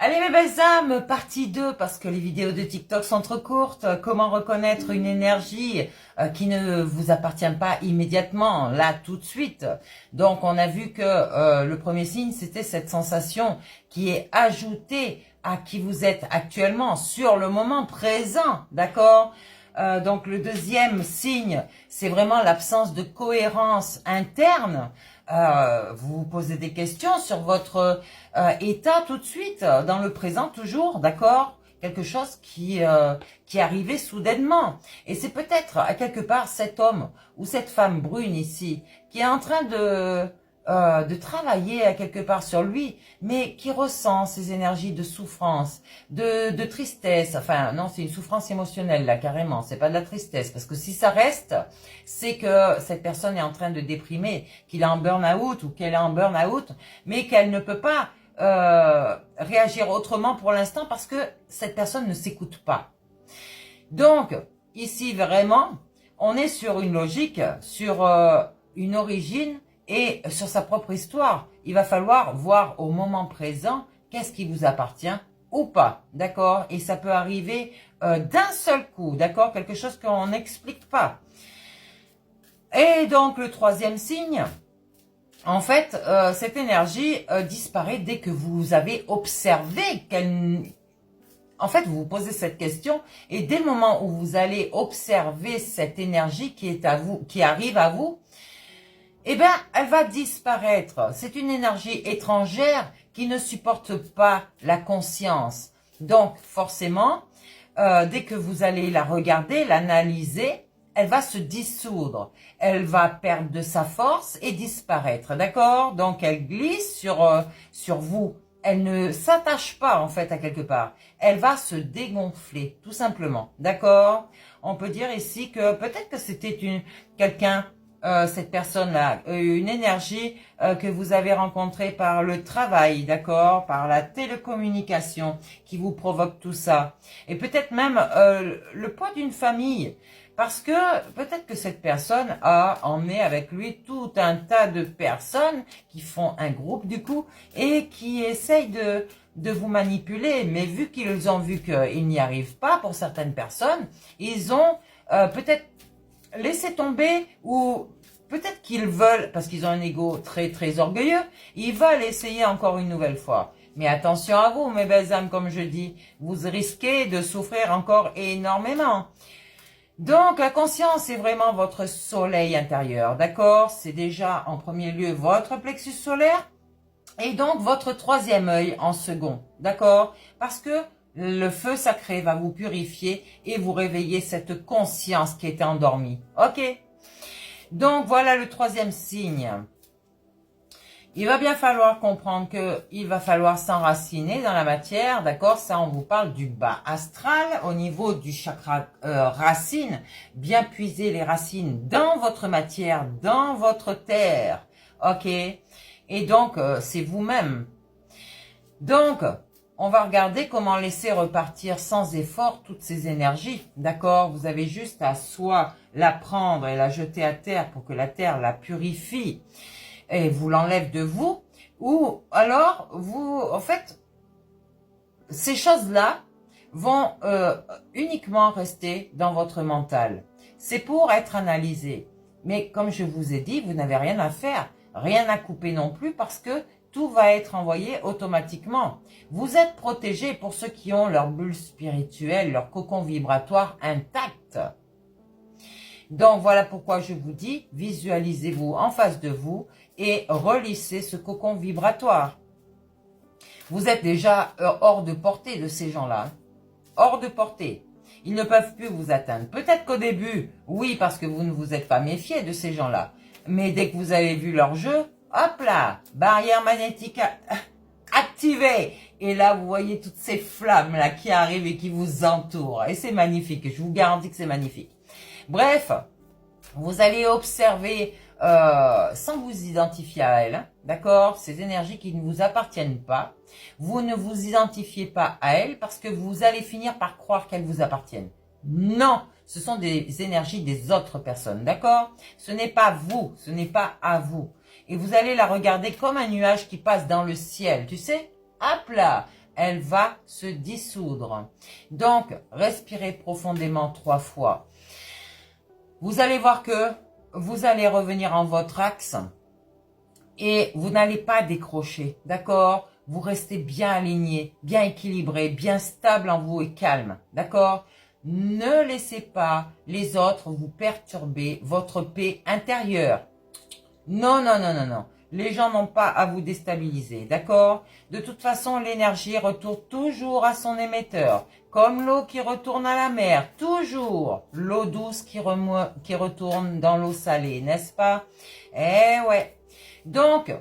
Allez mes belles âmes, partie 2, parce que les vidéos de TikTok sont trop courtes. Comment reconnaître une énergie qui ne vous appartient pas immédiatement, là, tout de suite. Donc, on a vu que le premier signe, c'était cette sensation qui est ajoutée à qui vous êtes actuellement, sur le moment présent, d'accord ? Donc, le deuxième signe, c'est vraiment l'absence de cohérence interne. Vous vous posez des questions sur votre état tout de suite, dans le présent toujours, d'accord ? Quelque chose qui est arrivé soudainement. Et c'est peut-être à quelque part cet homme ou cette femme brune ici qui est en train de travailler à quelque part sur lui, mais qui ressent ces énergies de souffrance, de tristesse. Enfin, non, c'est une souffrance émotionnelle là, carrément. C'est pas de la tristesse, parce que si ça reste, c'est que cette personne est en train de déprimer, qu'il est en burn-out ou qu'elle est en burn-out, mais qu'elle ne peut pas réagir autrement pour l'instant parce que cette personne ne s'écoute pas. Donc, ici vraiment, on est sur une logique, sur une origine et sur sa propre histoire. Il va falloir voir au moment présent qu'est-ce qui vous appartient ou pas, d'accord? Et ça peut arriver d'un seul coup, d'accord? Quelque chose qu'on n'explique pas. Et donc, le troisième signe, en fait, cette énergie disparaît dès que vous avez observé qu'elle... En fait, vous vous posez cette question et dès le moment où vous allez observer cette énergie qui est à vous, qui arrive à vous, eh bien, elle va disparaître. C'est une énergie étrangère qui ne supporte pas la conscience. Donc, forcément, dès que vous allez la regarder, l'analyser, elle va se dissoudre. Elle va perdre de sa force et disparaître, d'accord? Donc, elle glisse sur vous. Elle ne s'attache pas, en fait, à quelque part. Elle va se dégonfler, tout simplement, d'accord? On peut dire ici que peut-être que c'était quelqu'un... cette personne-là, une énergie que vous avez rencontrée par le travail, d'accord, par la télécommunication qui vous provoque tout ça. Et peut-être même le poids d'une famille, parce que peut-être que cette personne a emmené avec lui tout un tas de personnes qui font un groupe du coup et qui essayent de vous manipuler. Mais vu qu'ils ont vu qu'ils n'y arrivent pas pour certaines personnes, ils ont peut-être laissez tomber ou peut-être qu'ils veulent, parce qu'ils ont un ego très très orgueilleux, ils veulent essayer encore une nouvelle fois. Mais attention à vous, mes belles âmes, comme je dis, vous risquez de souffrir encore énormément. Donc, la conscience est vraiment votre soleil intérieur, d'accord? C'est déjà en premier lieu votre plexus solaire et donc votre troisième œil en second, d'accord? Parce que le feu sacré va vous purifier et vous réveiller cette conscience qui était endormie. Ok? Donc, voilà le troisième signe. Il va bien falloir comprendre qu'il va falloir s'enraciner dans la matière, d'accord? Ça, on vous parle du bas astral, au niveau du chakra racine. Bien puiser les racines dans votre matière, dans votre terre. Ok? Et donc, c'est vous-même. Donc, on va regarder comment laisser repartir sans effort toutes ces énergies, d'accord? Vous avez juste à soit la prendre et la jeter à terre pour que la terre la purifie et vous l'enlève de vous, ou alors vous, en fait, ces choses-là vont uniquement rester dans votre mental. C'est pour être analysé. Mais comme je vous ai dit, vous n'avez rien à faire, rien à couper non plus parce que tout va être envoyé automatiquement. Vous êtes protégés pour ceux qui ont leur bulle spirituelle, leur cocon vibratoire intact. Donc voilà pourquoi je vous dis, visualisez-vous en face de vous et relissez ce cocon vibratoire. Vous êtes déjà hors de portée de ces gens-là. Hors de portée. Ils ne peuvent plus vous atteindre. Peut-être qu'au début, oui, parce que vous ne vous êtes pas méfié de ces gens-là. Mais dès que vous avez vu leur jeu, hop là, barrière magnétique activée. Et là, vous voyez toutes ces flammes là qui arrivent et qui vous entourent. Et c'est magnifique, je vous garantis que c'est magnifique. Bref, vous allez observer sans vous identifier à elles, d'accord? Ces énergies qui ne vous appartiennent pas. Vous ne vous identifiez pas à elles parce que vous allez finir par croire qu'elles vous appartiennent. Non, ce sont des énergies des autres personnes, d'accord? Ce n'est pas vous, ce n'est pas à vous. Et vous allez la regarder comme un nuage qui passe dans le ciel, tu sais? Hop là, elle va se dissoudre. Donc, respirez profondément 3 fois. Vous allez voir que vous allez revenir en votre axe et vous n'allez pas décrocher, d'accord? Vous restez bien aligné, bien équilibré, bien stable en vous et calme, d'accord? Ne laissez pas les autres vous perturber votre paix intérieure. Non, non, non, non, non. Les gens n'ont pas à vous déstabiliser, d'accord? De toute façon, l'énergie retourne toujours à son émetteur, comme l'eau qui retourne à la mer, toujours. L'eau douce qui retourne dans l'eau salée, n'est-ce pas? Eh ouais. Donc,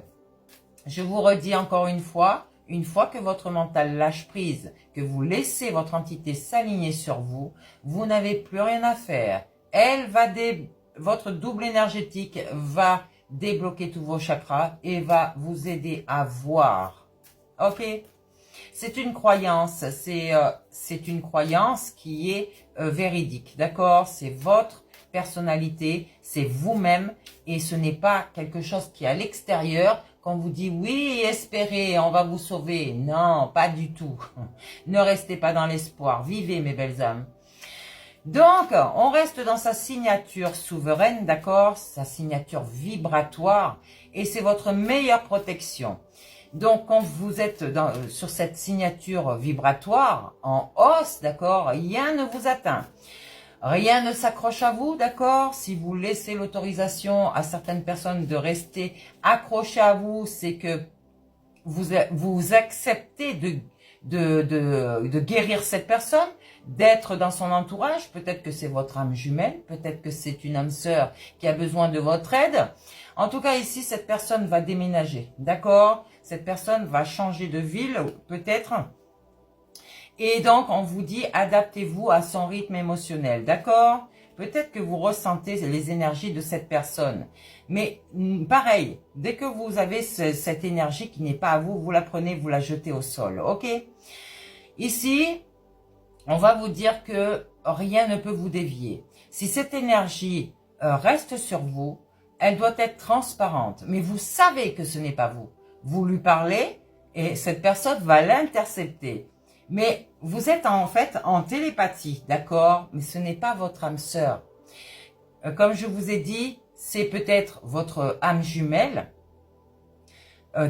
je vous redis encore une fois que votre mental lâche prise, que vous laissez votre entité s'aligner sur vous, vous n'avez plus rien à faire. Votre double énergétique va débloquer tous vos chakras et va vous aider à voir. Ok? C'est une croyance, c'est une croyance qui est véridique, d'accord? C'est votre personnalité, c'est vous-même et ce n'est pas quelque chose qui est à l'extérieur qu'on vous dit oui, espérez, on va vous sauver. Non, pas du tout. Ne restez pas dans l'espoir, vivez mes belles âmes. Donc, on reste dans sa signature souveraine, d'accord? Sa signature vibratoire et c'est votre meilleure protection. Donc, quand vous êtes sur cette signature vibratoire, en hausse, d'accord, rien ne vous atteint. Rien ne s'accroche à vous, d'accord? Si vous laissez l'autorisation à certaines personnes de rester accrochées à vous, c'est que vous acceptez de guérir cette personne, d'être dans son entourage. Peut-être que c'est votre âme jumelle, peut-être que c'est une âme sœur qui a besoin de votre aide. En tout cas, ici, cette personne va déménager, d'accord? Cette personne va changer de ville, peut-être. Et donc, on vous dit, adaptez-vous à son rythme émotionnel, d'accord? Peut-être que vous ressentez les énergies de cette personne. Mais pareil, dès que vous avez cette énergie qui n'est pas à vous, vous la prenez, vous la jetez au sol, ok? Ici, on va vous dire que rien ne peut vous dévier. Si cette énergie reste sur vous, elle doit être transparente. Mais vous savez que ce n'est pas vous. Vous lui parlez et cette personne va l'intercepter. Mais vous êtes en fait en télépathie, d'accord? Mais ce n'est pas votre âme sœur. Comme je vous ai dit, c'est peut-être votre âme jumelle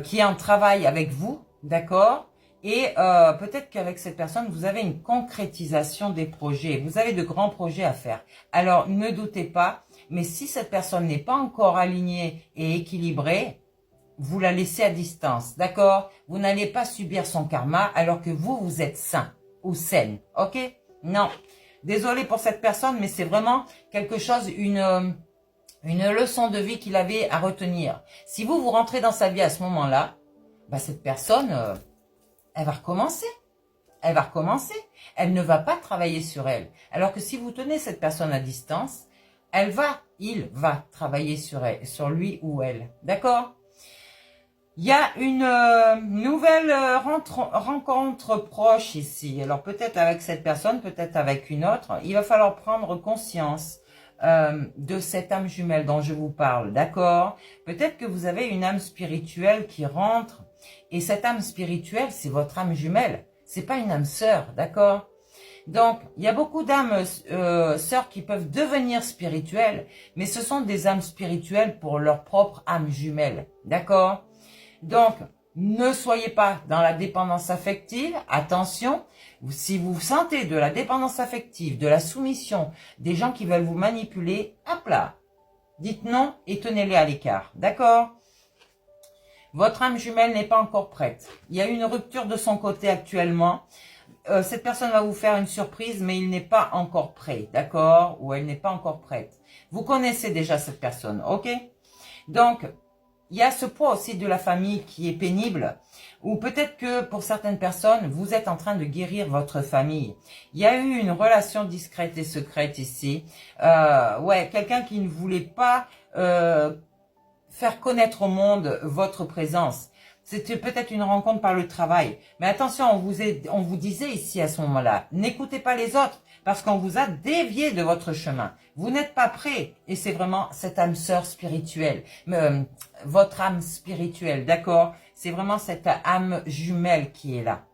qui est en travail avec vous, d'accord? Et peut-être qu'avec cette personne, vous avez une concrétisation des projets. Vous avez de grands projets à faire. Alors, ne doutez pas, mais si cette personne n'est pas encore alignée et équilibrée, vous la laissez à distance, d'accord? Vous n'allez pas subir son karma alors que vous êtes sain ou saine, ok? Non, désolé pour cette personne, mais c'est vraiment quelque chose, une leçon de vie qu'il avait à retenir. Si vous rentrez dans sa vie à ce moment-là, bah cette personne, elle va recommencer. Elle va recommencer. Elle ne va pas travailler sur elle. Alors que si vous tenez cette personne à distance, il va travailler sur lui ou elle, d'accord? Il y a une nouvelle rencontre proche ici. Alors peut-être avec cette personne, peut-être avec une autre. Il va falloir prendre conscience de cette âme jumelle dont je vous parle, d'accord? Peut-être que vous avez une âme spirituelle qui rentre. Et cette âme spirituelle, c'est votre âme jumelle. C'est pas une âme sœur, d'accord? Donc, il y a beaucoup d'âmes sœurs qui peuvent devenir spirituelles. Mais ce sont des âmes spirituelles pour leur propre âme jumelle, d'accord? Donc, ne soyez pas dans la dépendance affective. Attention, si vous sentez de la dépendance affective, de la soumission, des gens qui veulent vous manipuler, hop là, dites non et tenez-les à l'écart. D'accord? Votre âme jumelle n'est pas encore prête. Il y a une rupture de son côté actuellement. Cette personne va vous faire une surprise, mais il n'est pas encore prêt. D'accord? Ou elle n'est pas encore prête. Vous connaissez déjà cette personne, ok? Donc, il y a ce poids aussi de la famille qui est pénible, ou peut-être que pour certaines personnes, vous êtes en train de guérir votre famille. Il y a eu une relation discrète et secrète ici. Quelqu'un qui ne voulait pas faire connaître au monde votre présence. C'était peut-être une rencontre par le travail. Mais attention, on vous disait ici à ce moment-là, n'écoutez pas les autres parce qu'on vous a dévié de votre chemin. Vous n'êtes pas prêt. Et c'est vraiment cette âme sœur spirituelle, votre âme spirituelle, d'accord? C'est vraiment cette âme jumelle qui est là.